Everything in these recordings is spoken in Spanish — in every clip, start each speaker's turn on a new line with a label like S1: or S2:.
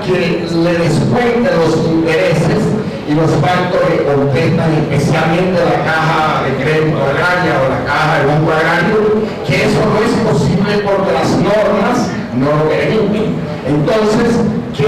S1: que le descuente los intereses y los bancos le contestan, especialmente la caja de crédito agraria o la caja de banco agrario, que eso no es posible porque las normas no lo permiten. Entonces, ¿qué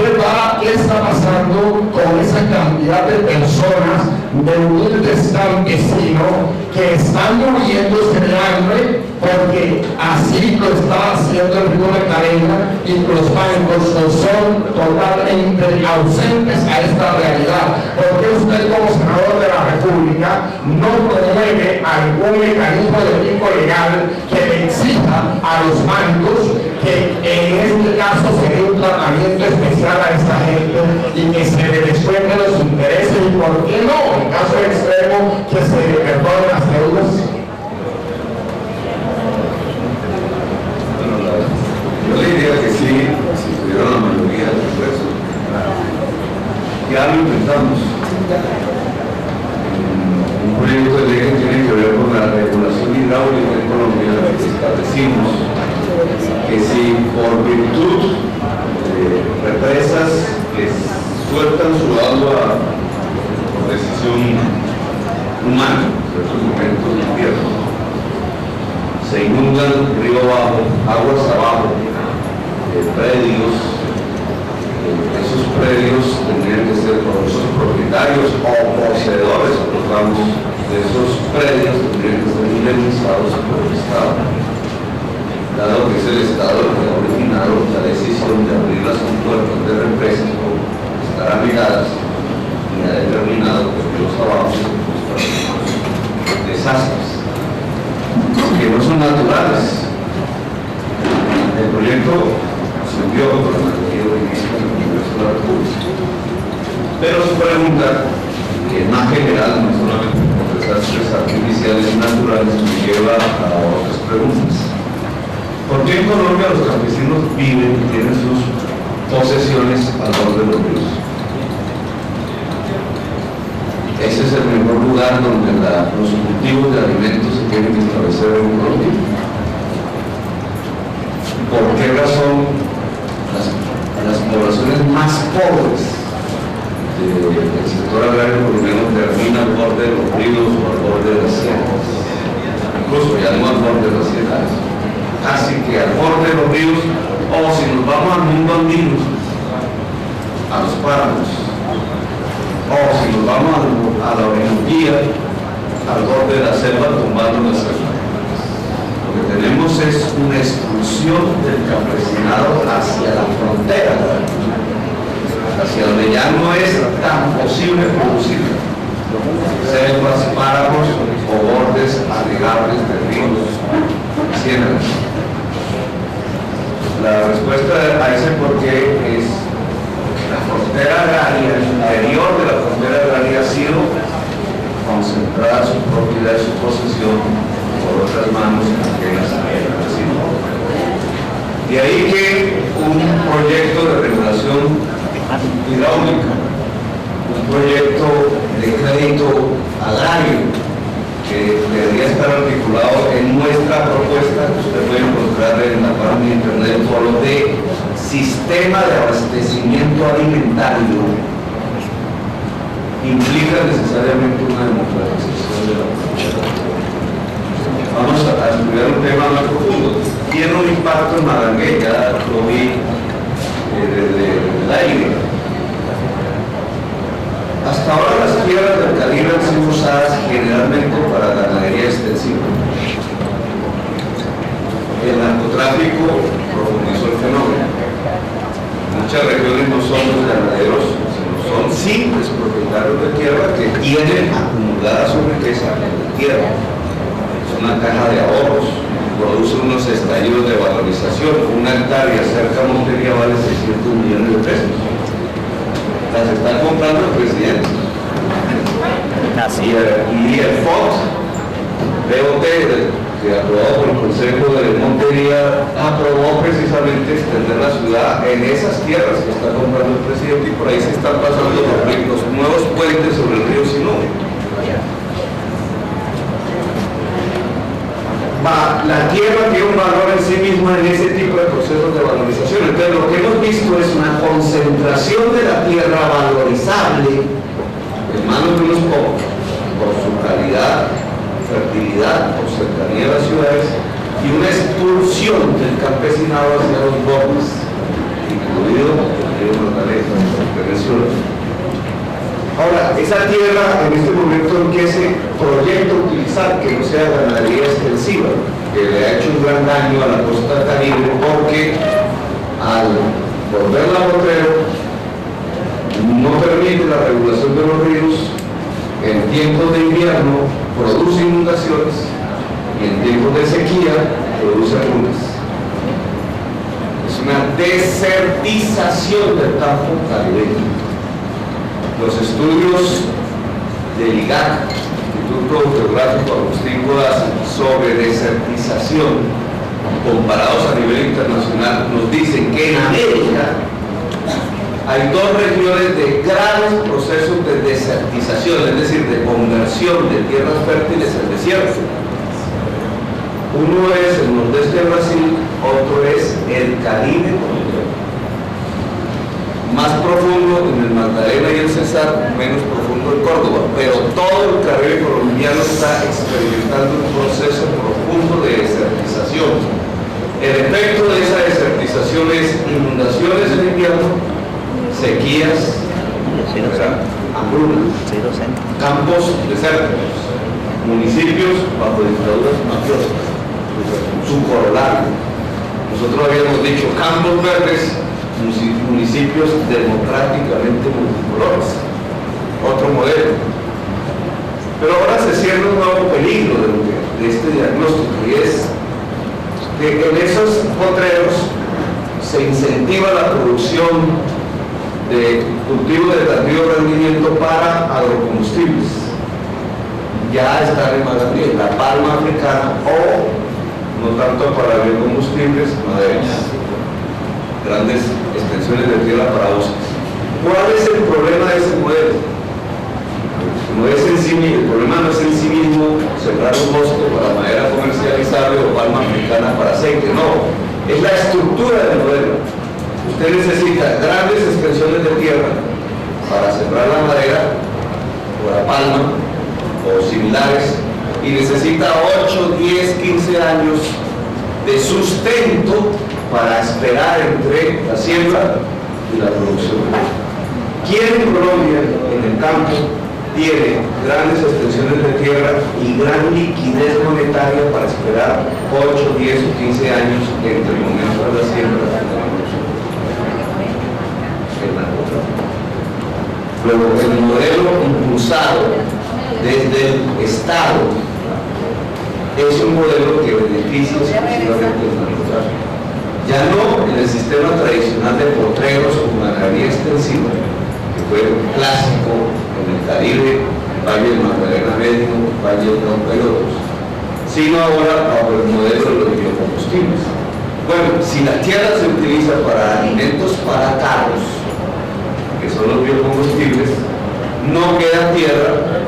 S1: está pasando con esa cantidad de personas, de humildes campesinos, que están muriéndose de hambre porque así lo está haciendo el río Magdalena y los bancos no son totalmente ausentes a esta realidad? ¿Por qué usted como senador de la República no promueve algún mecanismo de tipo legal que le exija a los bancos que en este caso se dé un tratamiento especial a esta gente y que se le descuenten los intereses, y por qué no, en caso extremo, que se le perdonen las deudas?
S2: Yo le diría que sí, si tuviera la mayoría del Congreso. Ya lo intentamos. Un proyecto de ley que tiene que ver con la regulación hidráulica en Colombia, establecimos que si por virtud de represas que sueltan su agua por decisión humana, en ciertos momentos de invierno, se inundan río abajo, aguas abajo, predios, esos predios tendrían que ser por esos propietarios o poseedores, de esos predios tendrían que ser indemnizados por el Estado. Dado que es el Estado el que ha originado la decisión de abrir las compuertas de represas o estar amigadas y ha determinado que los abajo desastres que no son naturales. El proyecto se envió por la mayoría de ministros del Congreso de la República. Pero su pregunta, que es más general, no solamente por desastres artificiales y naturales, me lleva a otras preguntas. ¿Por qué en Colombia los campesinos viven y tienen sus posesiones al borde de los ríos? Ese es el mejor lugar donde los cultivos de alimentos se tienen que establecer en Colombia. ¿Por qué razón las poblaciones más pobres del sector agrario colombiano terminan al borde de los ríos o al borde de las sierras? Incluso ya no al borde de las sierras, casi que al borde de los ríos, o si nos vamos al mundo andino, a los páramos, o si nos vamos a la orilla, al borde de la selva, tumbando la selva. Lo que tenemos es una expulsión del campesinado hacia la frontera, hacia donde ya no es tan posible producir selvas, páramos o bordes navegables de ríos, ciénagas. La respuesta a ese porqué es la frontera agraria, el interior de la frontera agraria ha sido concentrada su propiedad y su posesión por otras manos ajenas a ella. De ahí que un proyecto de regulación hidráulica, un proyecto de crédito agrario que debería estar articulado en nuestra propuesta, que usted puede encontrar en la página de internet, por lo de sistema de abastecimiento alimentario, implica necesariamente una democratización de la producción. Vamos a estudiar un tema más profundo. Tiene un impacto en Marangué, ya lo vi desde el aire. Hasta ahora las tierras del Caribe han sido usadas generalmente para ganadería extensiva. El narcotráfico profundizó el fenómeno. Muchas regiones no son los ganaderos, sino son simples propietarios de tierra que tienen acumulada su riqueza en la tierra. Es una caja de ahorros, produce unos estallidos de valorización. Una hectárea cerca de Montería vale 600 millones de pesos. Las está comprando el presidente. Y el FOT, BOT, que aprobado por el Consejo de Montería, aprobó precisamente extender la ciudad en esas tierras que está comprando el presidente, y por ahí se están pasando los nuevos puentes sobre el río Sinú. La tierra tiene un valor en sí misma en ese tipo de procesos de valorización. Entonces lo que hemos visto es una concentración concentración de la tierra valorizable en manos de unos pocos, por su calidad, fertilidad, por cercanía a las ciudades, y una expulsión del campesinado hacia los bordes, incluido el río Magdalena, que menciono. Ahora, esa tierra en este momento en que se proyecta utilizar, que no sea ganadería extensiva, que le ha hecho un gran daño a la costa caribe, porque al volverla potrero no permite la regulación de los ríos, en tiempos de invierno produce inundaciones y en tiempos de sequía produce hambrunas. Es una desertización del campo caribeño. Los estudios del IGAC, Instituto Geográfico Agustín Codazzi, sobre desertización comparados a nivel internacional nos dicen que en América hay dos regiones de graves procesos de desertización, es decir, de conversión de tierras fértiles en desierto. Uno es el nordeste de Brasil, otro es el Caribe colombiano. Más profundo en el Magdalena y el Cesar, menos profundo en Córdoba, pero todo el Caribe colombiano está experimentando un proceso profundo de desertización. El efecto de esa desertización es inundaciones en invierno, sequías, hambruna, campos desérticos, municipios bajo dictaduras mafiosas, su corolario. Nosotros habíamos dicho campos verdes, municipios democráticamente multicolores, otro modelo. Pero ahora se cierra un nuevo peligro de este diagnóstico, y es que en esos potreros se incentiva la producción de cultivos de tardío rendimiento para agrocombustibles. Ya está en Magallanes, la palma africana, o no tanto para biocombustibles, maderas, grandes extensiones de tierra para bosques. ¿Cuál es el problema de ese modelo? No es en sí mismo, el problema no es en sí mismo sembrar un bosque para madera comercializable o palma africana para aceite, no, es la estructura del modelo. Usted necesita grandes extensiones de tierra para sembrar la madera o la palma o similares, y necesita 8, 10, 15 años de sustento para esperar entre la siembra y la producción. ¿Quién en Colombia, en el campo, tiene grandes extensiones de tierra y gran liquidez monetaria para esperar 8, 10 o 15 años entre el momento de la siembra y la producción? El narcotráfico. Luego, el modelo impulsado desde el Estado es un modelo que beneficia exclusivamente el narcotráfico. Ya no en el sistema tradicional de potreros con ganadería extensiva, que fue clásico en el Caribe, Valle del Magdalena Medio, Valle del Cauca y otros, sino ahora bajo el modelo de los biocombustibles. Bueno, si la tierra se utiliza para alimentos para carros, que son los biocombustibles, no queda tierra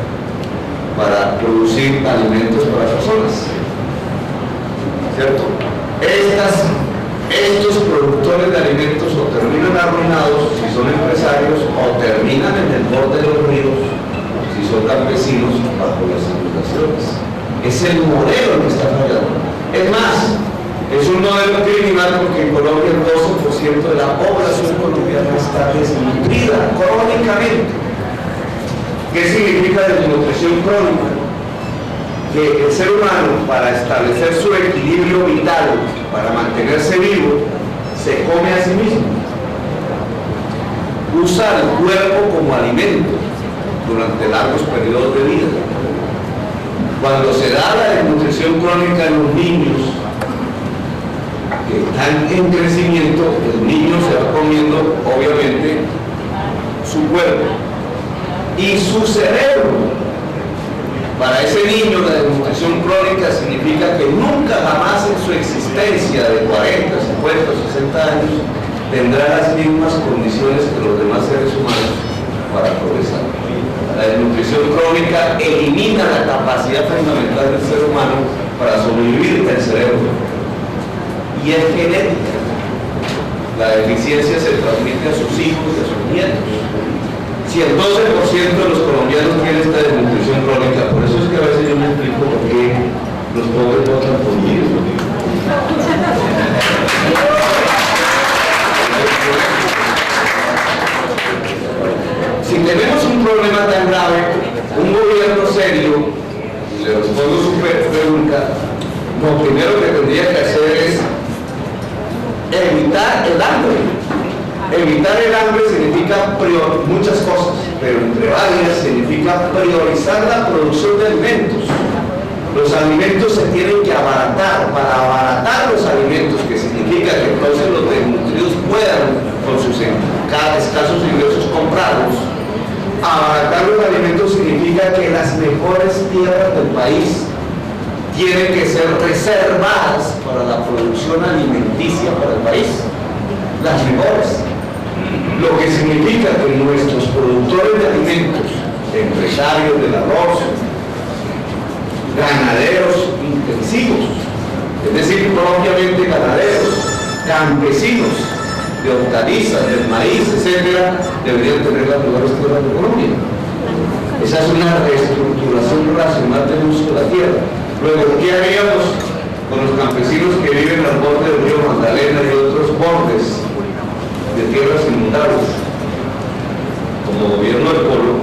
S2: para producir alimentos para personas, ¿cierto? Estos productores de alimentos o terminan arruinados si son empresarios, o terminan en el borde de los ríos si son campesinos bajo las inundaciones. Es el modelo que está fallando. Es más, es un modelo criminal porque en Colombia el 12% de la población colombiana está desnutrida crónicamente. ¿Qué significa desnutrición crónica? Que el ser humano, para establecer su equilibrio vital, para mantenerse vivo, se come a sí mismo. Usa el cuerpo como alimento durante largos periodos de vida. Cuando se da la desnutrición crónica en los niños que están en crecimiento, el niño se va comiendo, obviamente, su cuerpo y su cerebro. Para ese niño la desnutrición crónica significa que nunca jamás en su existencia de 40, 50, 60 años tendrá las mismas condiciones que los demás seres humanos para progresar. La desnutrición crónica elimina la capacidad fundamental del ser humano para sobrevivir del cerebro, y es genética. la deficiencia se transmite a sus hijos y a sus nietos. Si el 12% de los colombianos tiene esta desnutrición crónica, por eso es que a veces yo me explico por qué los pobres votan por mí. Si tenemos un problema tan grave, un gobierno serio, y le respondo su pregunta, lo primero que tendría que hacer es evitar el hambre. Evitar el hambre significa muchas cosas, pero entre varias significa priorizar la producción de alimentos. Los alimentos se tienen que abaratar. Para abaratar los alimentos, que significa que entonces los desnutridos puedan, con sus escasos ingresos, comprarlos. Abaratar los alimentos significa que las mejores tierras del país tienen que ser reservadas para la producción alimenticia para el país. Las mejores. Lo que significa que nuestros productores de alimentos, empresarios del arroz, ganaderos intensivos, es decir, propiamente ganaderos, campesinos de hortalizas, del maíz, etcétera, deberían tener las mejores tierras de Colombia. Esa es una reestructuración racional del uso de la tierra. Luego, ¿qué haríamos con los campesinos que viven al borde del río Magdalena y otros bordes de tierras inundables? Como gobierno del pueblo,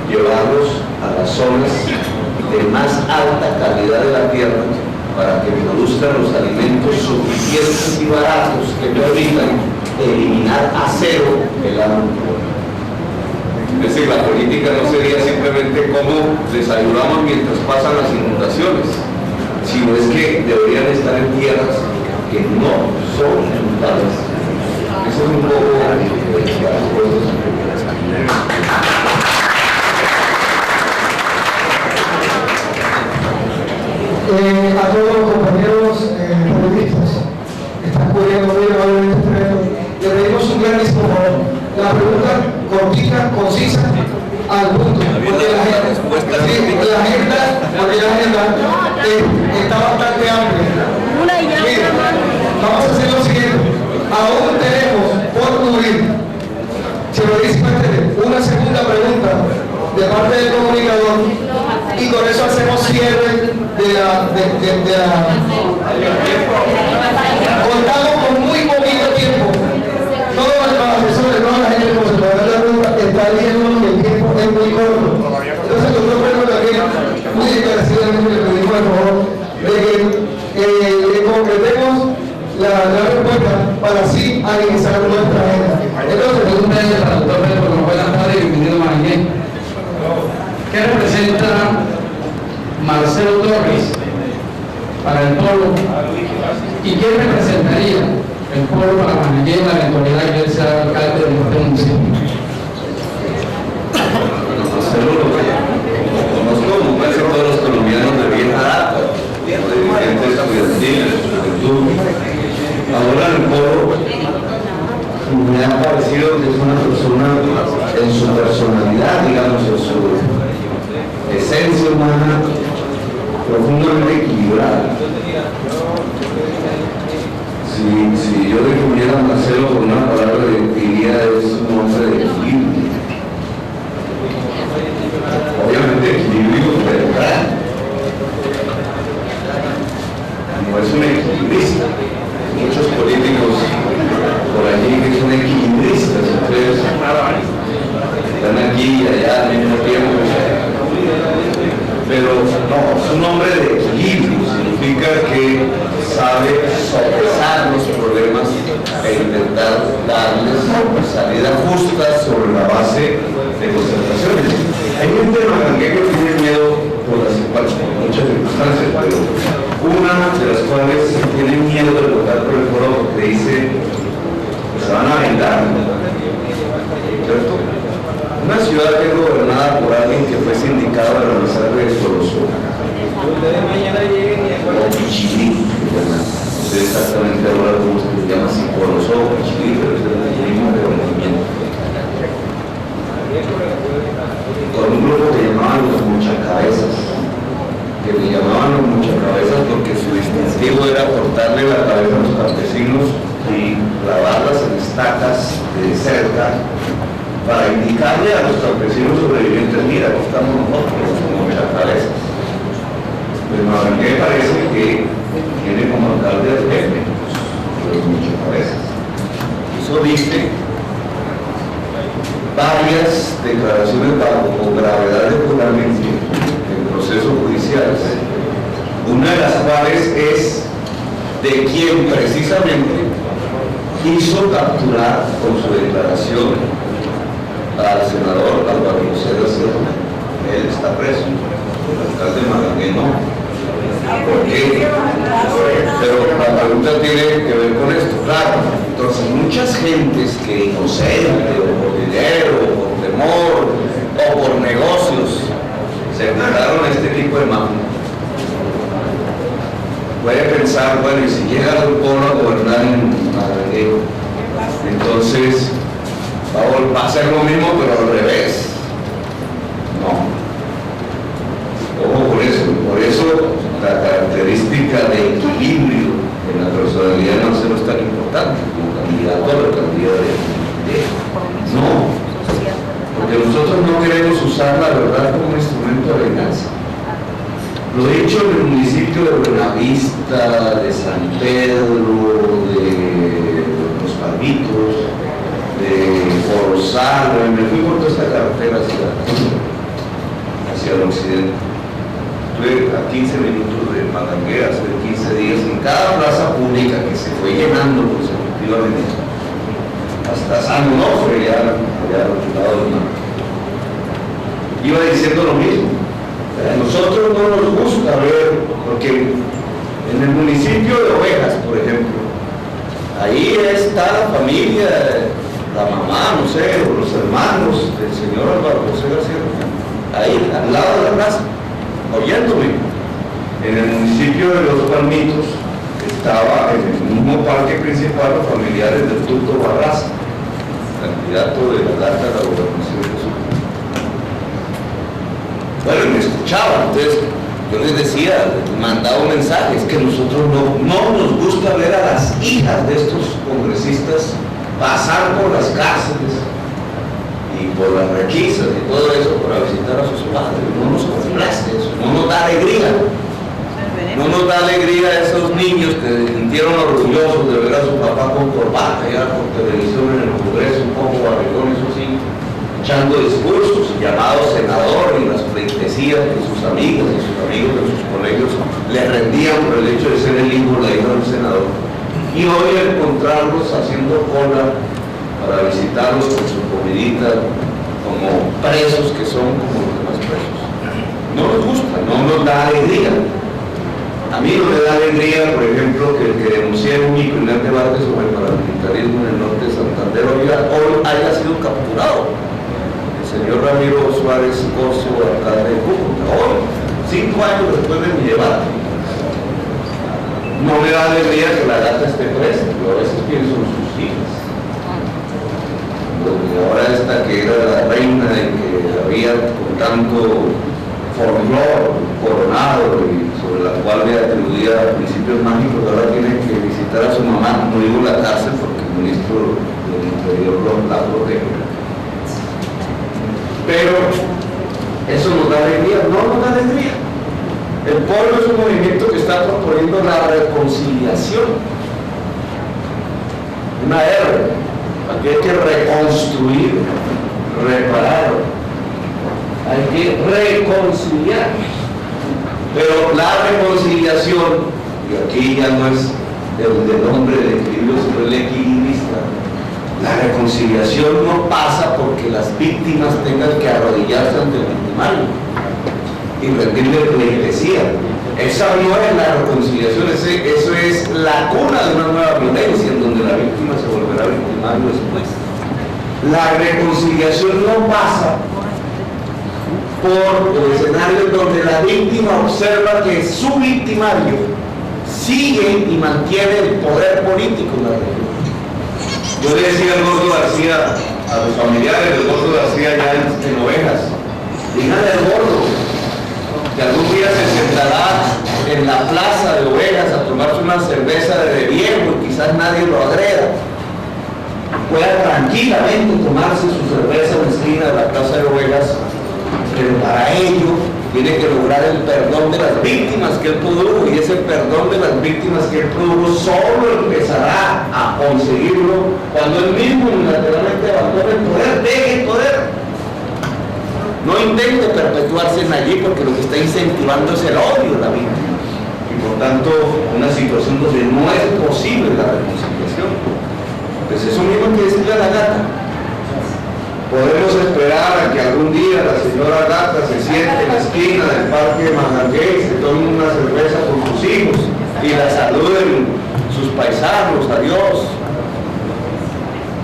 S2: llevarlos a las zonas de más alta calidad de la tierra para que produzcan los alimentos suficientes y baratos que permitan eliminar a cero el hambre. Es decir, la política no sería simplemente cómo les ayudamos mientras pasan las inundaciones, sino es que deberían estar en tierras que no son inundables. Eso es un poco las cosas.
S3: A todos los compañeros periodistas que están cubriendo muy amablemente este evento, le pedimos un grandísimo favor. La pregunta cortita, concisa, al punto, porque la agenda está bastante amplia. Miren, vamos a hacer lo siguiente. Aún tenemos por cubrir, una segunda pregunta de parte del comunicador, y con eso hacemos cierre de la contamos con muy poquito tiempo. Todos los asesores, toda la gente que se puede dar la pregunta está viendo que el tiempo es muy corto. Entonces nosotros tenemos también muy encarecidamente le pedimos el favor de que le concretemos la respuesta para así agilizar nuestra agenda. Entonces,
S4: pregunta es para el doctor Pedro, buenas tardes y bienvenido a Marinés. ¿Qué representa Marcelo Torres para el pueblo y qué representaría el pueblo para Manillé en la eventualidad que él sea alcalde de este municipio?
S2: Marcelo lo conozco como casi todos los colombianos de vieja data, de dirigentes estudiantiles, juventud. Ahora el pueblo me ha parecido que es una persona en su personalidad, digamos, en su esencia humana, profundamente equilibrada. Si yo definiera a Marcelo con una palabra, diría es un hombre de equilibrio. Obviamente equilibrio verdad. No es un equilibrista. Muchos políticos por allí que son equilibristas, ustedes están aquí y allá al mismo tiempo. Pero no, es un hombre de equilibrio, significa que sabe sopesar los problemas e intentar darles salida justa sobre la base de concentraciones. Hay gente de Manangué que tiene miedo por muchas circunstancias, pero una de las cuales tiene miedo de votar por el foro porque dice que se van a vengar, ¿cierto? Una ciudad que es gobernada por alguien que fue sindicado de la Universidad de Coloso, o Pichilí, no sé exactamente ahora cómo se llama, si Coloso o Pichilí, pero es el mismo movimiento. Con un grupo que llamaban los muchacabezas, que le llamaban los muchacabezas porque su distintivo era cortarle la cabeza a los campesinos y lavarlas en para indicarle a los campesinos sobrevivientes, mira, aquí estamos nosotros como chacalesas. Pues me parece que tiene como alcalde al jefe de los chacalesas. Eso dice varias declaraciones bajo gravedad regularmente en procesos judiciales, una de las cuales es de quien precisamente hizo capturar con su declaración al senador Álvaro José García. Él está preso, el alcalde Magangué no. ¿Por qué? Pero la pregunta tiene que ver con esto. Claro, entonces muchas gentes que inocente o por dinero o por temor o por negocios se enfrentaron a este tipo de mafia. Puede pensar, bueno, y si llega Don Polo a gobernar en Magangué, entonces va a ser lo mismo pero al revés. No. Ojo por eso la característica de equilibrio en la personalidad de Marcelo es tan importante como candidato a la alcaldía de no, porque nosotros no queremos usar la verdad como un instrumento de venganza. Lo he hecho en el municipio de Buenavista, de San Pedro, de Los Palmitos, de Corozal, me fui por toda esta carretera hacia el occidente. Estuve a 15 minutos de Magangué hace 15 días en cada plaza pública que se fue llenando consecutivamente hasta San Onofre, allá al otro lado del mar. Iba diciendo lo mismo. A nosotros no nos gusta ver, porque en el municipio de Ovejas, por ejemplo, ahí está la familia, la mamá, no sé, o los hermanos del señor Álvaro José García, ahí al lado de la casa, oyéndome. En el municipio de Los Palmitos estaba en el mismo parque principal los familiares del Tuto Barraza, candidato de la Lata a la gobernación de Sur. Bueno, me escuchaban, entonces yo les decía, les mandaba un mensaje, es que nosotros no nos gusta ver a las hijas de estos congresistas pasar por las cárceles y por las requisas y todo eso para visitar a sus padres. No nos complace eso, no nos da alegría. No nos da alegría a esos niños que se sintieron orgullosos de ver a su papá con corbata ya por televisión en el Congreso, un poco barrigón, eso sí, echando discursos y llamados senador y las pleitesías que sus amigas y sus amigos de sus colegios le rendían por el hecho de ser el hijo o la hija del senador. Y hoy encontrarlos haciendo cola para visitarlos con su comidita como presos que son como los demás presos. No nos gusta, no nos da alegría. A mí no me da alegría, por ejemplo, que el que denuncié en mi primer debate sobre el paramilitarismo en el norte de Santander hoy haya sido capturado. El señor Ramiro Suárez Corso, alcalde de Cúcuta, hoy, 5 años después de mi debate. No me da alegría que la gata esté presa, pero a veces pienso en sus hijas. Porque ahora esta que era la reina y que había con tanto folclore coronado y sobre la cual le atribuía principios mágicos, ahora tiene que visitar a su mamá, no digo la cárcel porque el ministro del Interior la protege. Pero eso nos da alegría, no nos da alegría. El pueblo es un movimiento que está proponiendo la reconciliación, una R, aquí hay que reconstruir, reparar, hay que reconciliar. Pero la reconciliación, y aquí ya no es el nombre de equilibrio, sino el equilibrista, la reconciliación no pasa porque las víctimas tengan que arrodillarse ante el victimario y rendirle pleitesía. Esa no es la reconciliación, eso es la cuna de una nueva violencia en donde la víctima se volverá victimario después. La reconciliación no pasa por escenarios donde la víctima observa que su victimario sigue y mantiene el poder político en la región. Yo le decía al Gordo García, a los familiares del Gordo García ya en Ovejas, díganle al Gordo que algún día se sentará en la plaza de Ovejas a tomarse una cerveza de viejo y quizás nadie lo agreda. Pueda tranquilamente tomarse su cerveza en tiene que lograr el perdón de las víctimas que él produjo, y ese perdón de las víctimas que él produjo solo empezará a conseguirlo cuando él mismo unilateralmente abandone el poder, deje el poder. No intente perpetuarse en allí, porque lo que está incentivando es el odio de la víctima, y por tanto una situación donde no es posible la reconciliación. Pues eso mismo que decirle a la gata. Podemos esperar a que algún día la señora Gata se siente en la esquina del parque de Mangangué y se tome una cerveza con sus hijos y la saluden sus paisanos, adiós,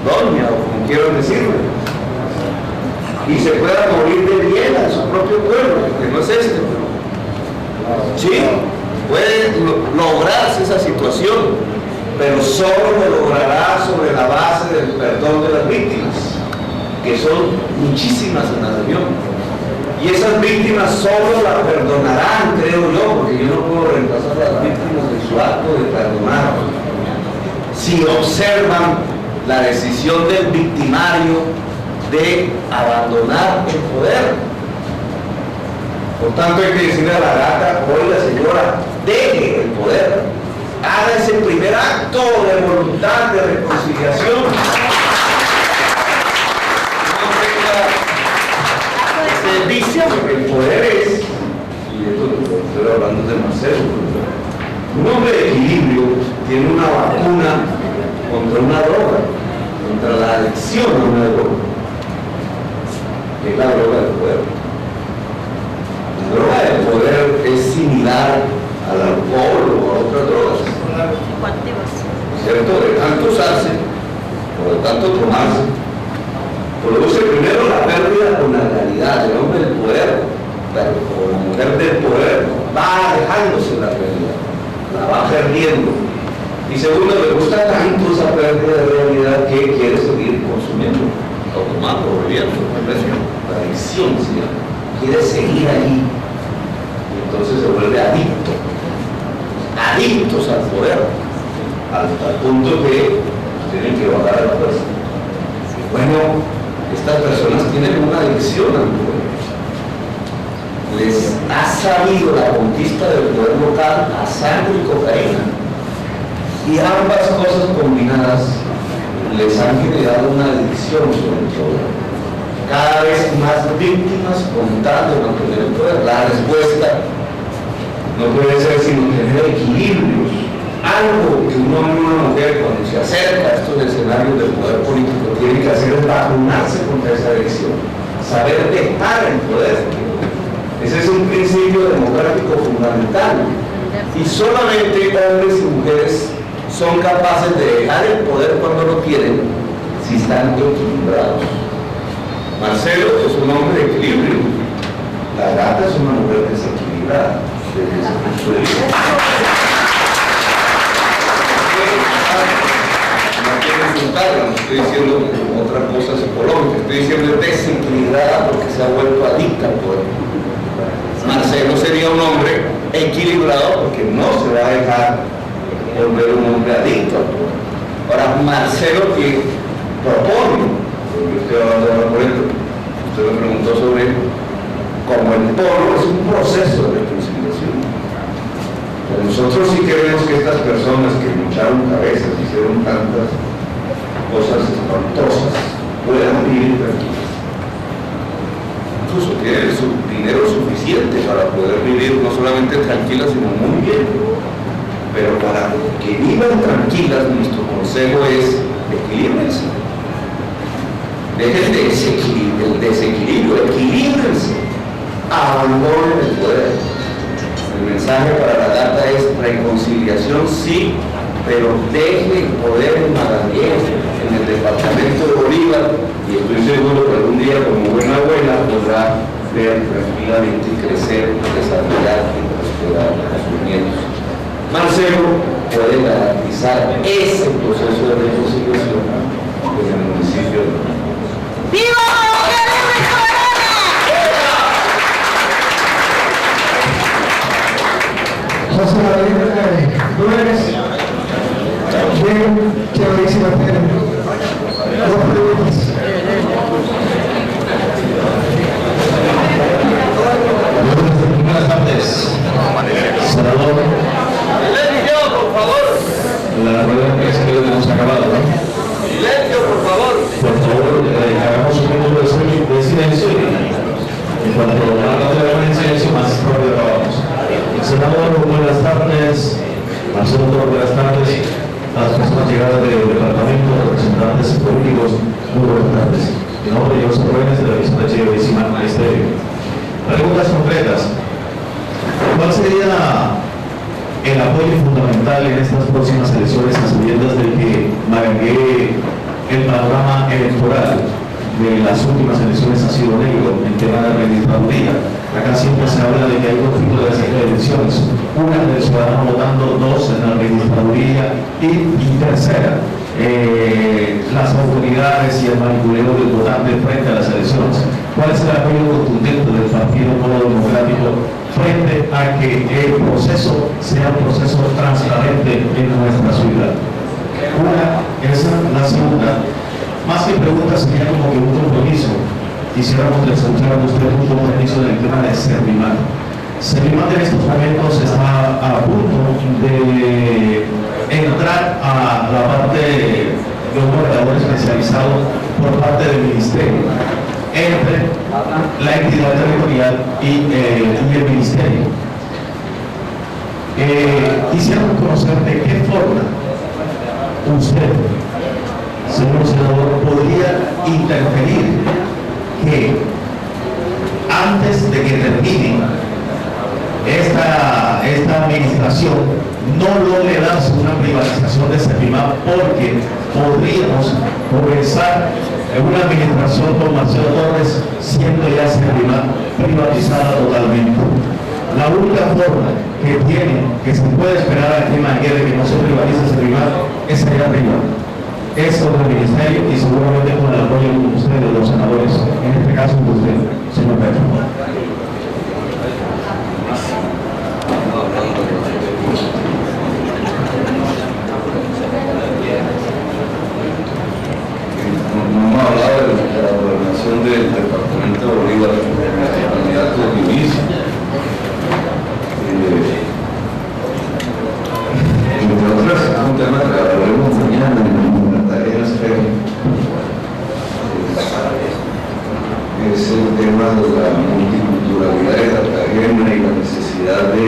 S2: doña, o como quieran decirle, y se pueda morir de bien a su propio pueblo, que no es este, pero sí, puede lograrse esa situación, pero solo lo logrará sobre la base del perdón de las víctimas, que son muchísimas en la región, y esas víctimas solo la perdonarán, creo yo, porque yo no puedo reemplazar a las víctimas de su acto de perdonar, si observan la decisión del victimario de abandonar el poder. Por tanto, hay que decirle a la gata: oiga señora, deje el poder, haga ese primer acto de voluntad de reconciliación. Dice que el poder es, y esto estoy hablando de Marcelo, un hombre de equilibrio tiene una vacuna contra una droga, contra la adicción a una droga, que es la droga del poder. La droga del poder es similar al alcohol o a otras drogas, ¿cierto? De tanto usarse o de tanto tomarse, produce primero la pérdida con la realidad. El hombre del poder, o la mujer del poder, va alejándose de la realidad, la va perdiendo. Y segundo, le gusta tanto esa pérdida de realidad que quiere seguir consumiendo, o tomando, o bebiendo. La adicción, ¿sí? Quiere seguir ahí. Y entonces se vuelve adicto. Adictos al poder, al punto que tienen que bajar a la fuerza. Bueno, estas personas tienen una adicción al poder. Les ha sabido la conquista del poder local a sangre y cocaína. Y ambas cosas combinadas les han generado una adicción sobre el poder. Cada vez más víctimas con tal de mantener el poder. La respuesta no puede ser sino tener equilibrios. Algo que un hombre o una mujer, cuando se acerca a estos escenarios del poder político, tiene que hacer es vacunarse contra esa adicción, saber dejar el poder. Ese es un principio democrático fundamental, y solamente hombres y mujeres son capaces de dejar el poder cuando lo quieren, si están equilibrados. Marcelo es un hombre de equilibrio, la gata es una mujer desequilibrada desde ese punto de vista. No estoy diciendo otra cosa psicológica, estoy diciendo desequilibrada porque se ha vuelto adicta al poder. Marcelo sería un hombre equilibrado porque no se va a dejar volver un hombre adicto al poder. Ahora, Marcelo que propone, yo estoy hablando ahora por ejemplo, usted me preguntó sobre cómo el polo es un proceso de reconciliación. Pero nosotros sí queremos que estas personas que lucharon cabezas, hicieron tantas cosas espantosas, puedan vivir tranquilas. Incluso tienen su dinero suficiente para poder vivir no solamente tranquilas, sino muy bien. Pero para que vivan tranquilas, nuestro consejo es: equilíbrense. Dejen de el desequilibrio, equilíbrense, abandonen el poder. El mensaje para la gata es reconciliación, sí, pero deje el poder en Mangangué, en el departamento de Bolívar, y estoy seguro que algún día, como buena abuela, podrá ver tranquilamente crecer, desarrollar y prosperar a sus nietos. Marcelo puede garantizar ese proceso de reconciliación en el municipio de Mangangué.
S5: ¡Viva la mujer venezolana!
S3: José María Flores, bien, chéverísima pena. Dos preguntas.
S6: silencio y cuando más no te en silencio, más rápido acabamos. Senador, buenas tardes. Marcelo Toro, buenas tardes. A las personas llegadas del departamento, representantes políticos, muy buenas tardes. Mi nombre es José Ruénes, de la División de Chivicima Estéreo. Preguntas concretas. ¿Cuál sería el apoyo fundamental en estas próximas elecciones a sabiendas de que Marangué, el panorama electoral de las últimas elecciones ha sido negro en tema de registraduría? Acá siempre se habla de que hay conflicto de las elecciones, una del ciudadano votando, dos en la registraduría y tercera, las autoridades y el manipuleo del votante frente a las elecciones. ¿Cuál es el apoyo contundente del Partido Polo Democrático frente a que el proceso sea un proceso transparente en nuestra ciudad? Una, esa, la segunda, más que preguntas sería como que un compromiso. Quisiéramos escuchar a usted un compromiso en el tema de Servimat. Servimat en estos momentos está a punto de entrar a la parte de un operador especializado por parte del Ministerio, entre la entidad territorial y el Ministerio. Quisiéramos conocer de qué forma usted, señor senador, podría interferir que antes de que termine esta administración no logre darse una privatización de Servimat, porque podríamos comenzar una administración con Marcelo Torres siendo ya Servimat privatizada totalmente. La única forma que se puede esperar aquí en Marangué de que no se privatice Servimat es allá arriba, es sobre el ministerio y seguramente con el apoyo de ustedes, los senadores, en este caso de usted, señor Pedro.
S2: No hemos hablado de la gobernación del departamento de Bolívar, el candidato de inicio. Entre otras, es un tema que hablaremos mañana en la tarea esfera. Es el tema de la multiculturalidad de Cartagena y la necesidad de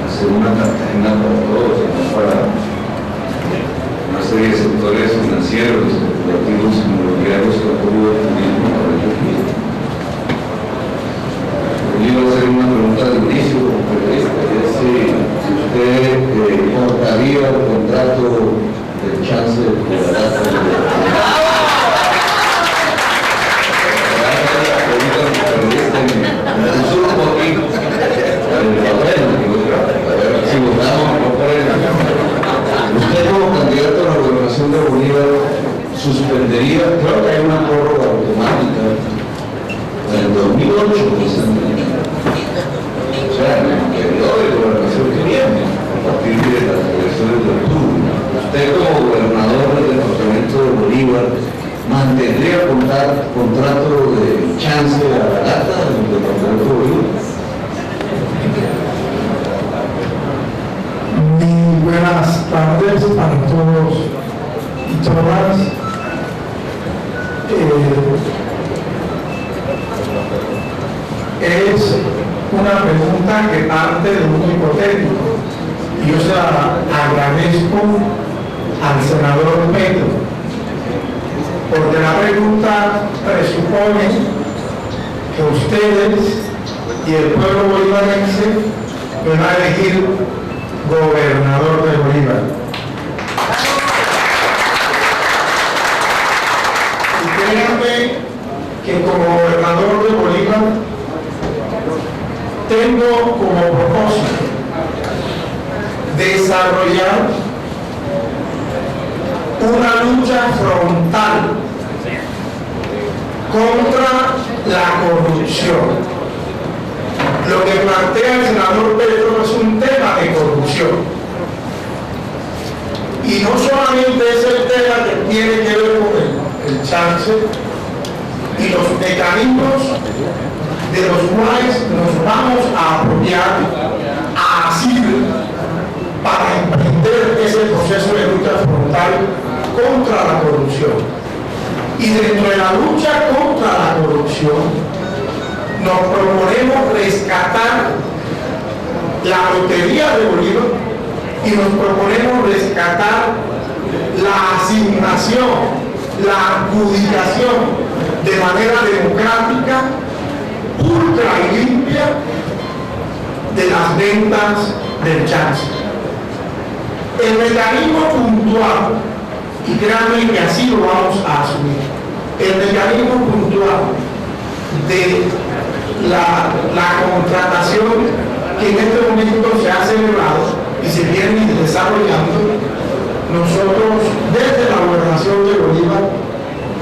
S2: hacer una Cartagena para todos, no para una serie de sectores financieros, especulativos, inmobiliarios que apoyo el turismo para ellos mismos. Yo iba a hacer una pregunta de inicio como periodista, es si usted cortaría el contrato del chance de la si votamos por él, usted como candidato a la gobernación de Bolívar suspendería, creo que hay una prórroga automática en el 2008, o sea, en el periodo de gobernación que viene, a partir de las elecciones de octubre. Usted como gobernador del departamento de Bolívar mantendría contrato de chance a la lata del departamento de Bolívar.
S7: Buenas tardes para todos y todas. Es una pregunta que parte de un hipotético y yo se la agradezco al senador Petro, porque la pregunta presupone que ustedes y el pueblo bolivarense me van a elegir gobernador de Bolívar. Y créanme que como gobernador de Bolívar tengo como propósito desarrollar una lucha frontal contra la corrupción. Lo que plantea el senador Pedro es un tema de corrupción. Y no solamente es el tema que tiene que ver con el chance y los mecanismos de los cuales nos vamos a apoyar a asir para emprender ese proceso de lucha frontal contra la corrupción. Y dentro de la lucha contra la corrupción nos proponemos rescatar la lotería de Bolívar y nos proponemos rescatar la asignación, la adjudicación de manera democrática, ultra y limpia de las ventas del chance. El mecanismo puntual, y créanme que así lo vamos a asumir, el mecanismo puntual de la contratación que en este momento se ha celebrado y se viene desarrollando, nosotros desde la gobernación de Bolívar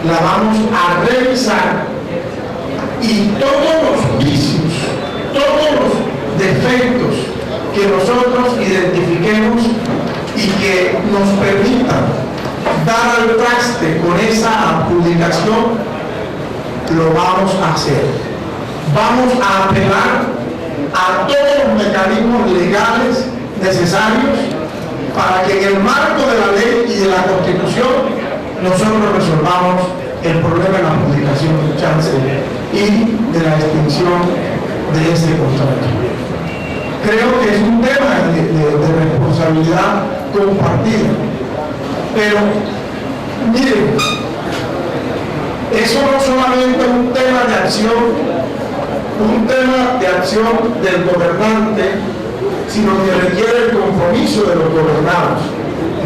S7: la vamos a revisar y todos los vicios, todos los defectos que nosotros identifiquemos y que nos permitan dar al traste con esa adjudicación, lo vamos a hacer. Vamos a apelar a todos los mecanismos legales necesarios para que en el marco de la ley y de la Constitución nosotros resolvamos el problema de la adjudicación del chance y de la extinción de ese contrato. Creo que es un tema de responsabilidad compartida, pero miren, eso no solamente es un tema de acción del gobernante, sino que requiere el compromiso de los gobernados.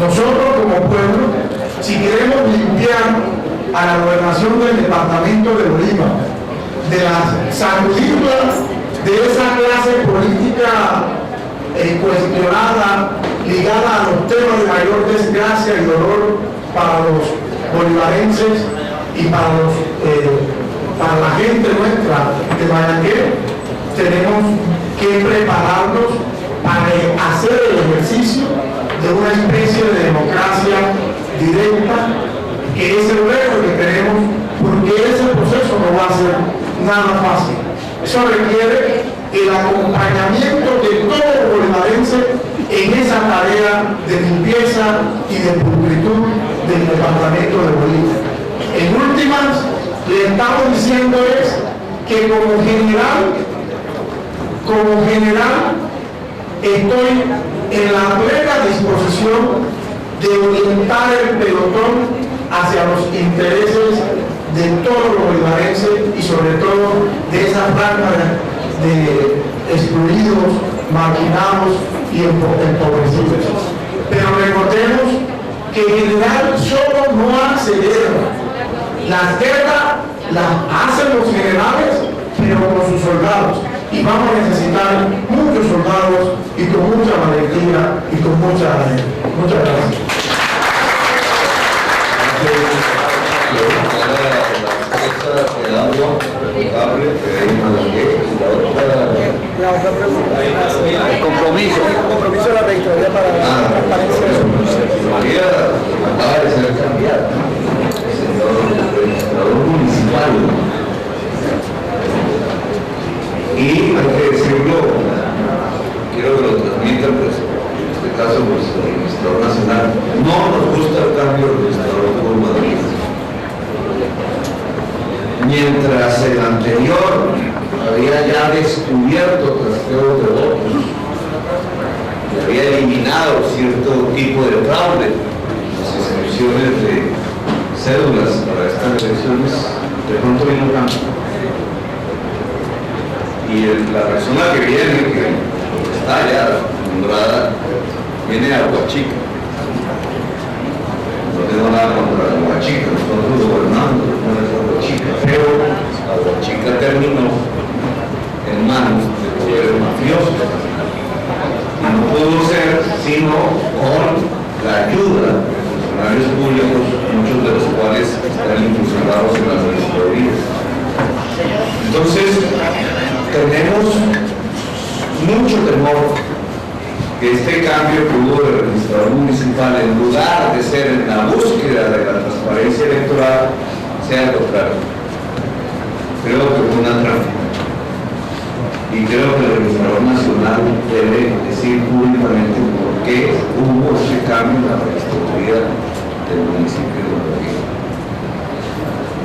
S7: Nosotros como pueblo, si queremos limpiar a la gobernación del departamento de Bolívar, sacudirla de esa clase política cuestionada, ligada a los temas de mayor desgracia y dolor para los bolivarenses y para la gente nuestra de Mayagué, tenemos que prepararnos para hacer el ejercicio de una especie de democracia directa, que es el reto que tenemos, porque ese proceso no va a ser nada fácil. Eso requiere el acompañamiento de todo el bolivarense en esa tarea de limpieza y de pulcritud del departamento de Bolívar. En últimas, le estamos diciendo es que como general, estoy en la plena disposición de orientar el pelotón hacia los intereses de todos los bolivarenses y sobre todo de esa franja de excluidos, marginados y empobrecidos. Pero recordemos que en general solo no acelera. Las guerras las hacen los generales, pero con sus soldados. Y vamos a necesitar muchos soldados y con mucha valentía y con muchas gracias.
S2: El compromiso de la rectoría para la transparencia de los acaba de ser cambiado. El registrador municipal. Y hay que decirlo, quiero que lo transmitan, pues, en este caso, pues, el registrador nacional. No nos gusta el cambio del registrador por Madrid. Mientras el anterior había ya descubierto trasteos de votos y había eliminado cierto tipo de fraude, las inscripciones de cédulas para estas elecciones, de pronto vino un cambio. Y la persona que viene, que está ya nombrada, viene de Aguachica. No tengo nada contra Aguachica, nosotros gobernamos con Aguachica, pero Aguachica terminó en manos del gobierno mafioso. Y no pudo ser sino con la ayuda de funcionarios públicos, muchos de los cuales están incursionados en las registradurías. Entonces, tenemos mucho temor que este cambio que hubo del registrador municipal, en lugar de ser en la búsqueda de la transparencia electoral, sea lo contrario. Creo que fue una trampa. Y creo que el registrador nacional debe decir públicamente por qué hubo ese cambio en la registraduría del municipio de Bolívar.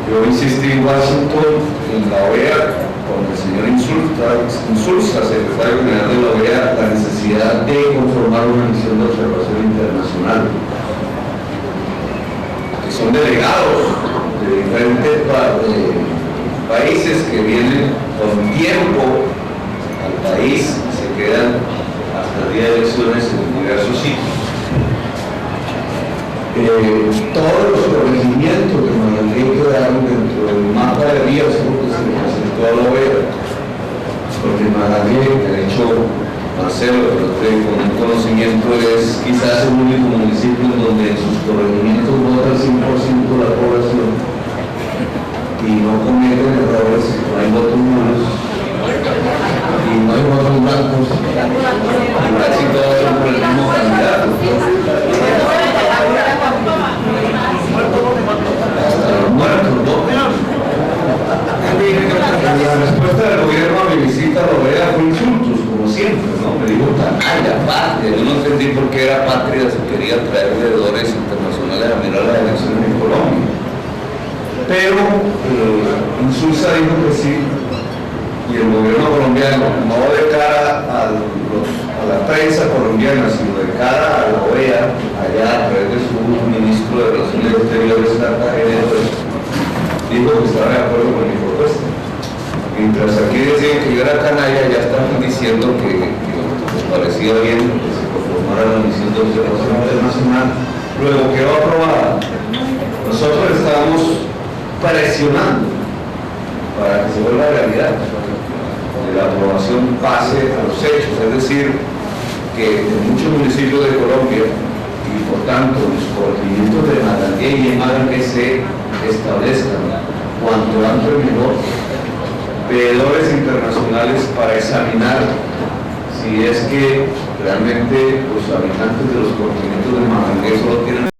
S2: Yo insistí en Washington, en la OEA, con el señor Insulza, secretario general de la OEA, la necesidad de conformar una misión de observación internacional, que son delegados de diferentes países que vienen con tiempo al país, se quedan hasta el día de elecciones en diversos sitios. Todos los corregimientos que Magalí quedaron dentro del mapa de riesgo que se presentó a la OEA, porque Magalí, de hecho, Marcelo, con el conocimiento, es quizás el único municipio en donde en sus corregimientos vota el 100% de la población y no cometen errores, no hay votos nulos y no hay votos blancos y casi todos son por el mismo candidato. Hasta los muertos, ¿no? La respuesta del gobierno a mi visita a la OEA fue insultos, como siempre, ¿no? Me dijo canalla, patria. Yo no entendí por qué era patria si quería traer veedores internacionales a mirar las elecciones en Colombia. Pero Insulza dijo que sí, y el gobierno colombiano, no de cara a la prensa colombiana, sino de cara a la OEA, allá a través de su ministro de Relaciones Exteriores, Cartagena, dijo que estaba de acuerdo con mi propuesta. Mientras aquí decían que yo era canalla, ya estaban diciendo que les parecía bien que se conformara la misión de observación internacional. Luego quedó aprobada. Nosotros estábamos presionando para que se vuelva realidad, que la aprobación pase a los hechos, es decir, que en muchos municipios de Colombia y por tanto los corregimientos de Magalí y en Magalí se establezcan cuanto antes mejor veedores internacionales para examinar si es que realmente los habitantes de los corregimientos de Magalí solo tienen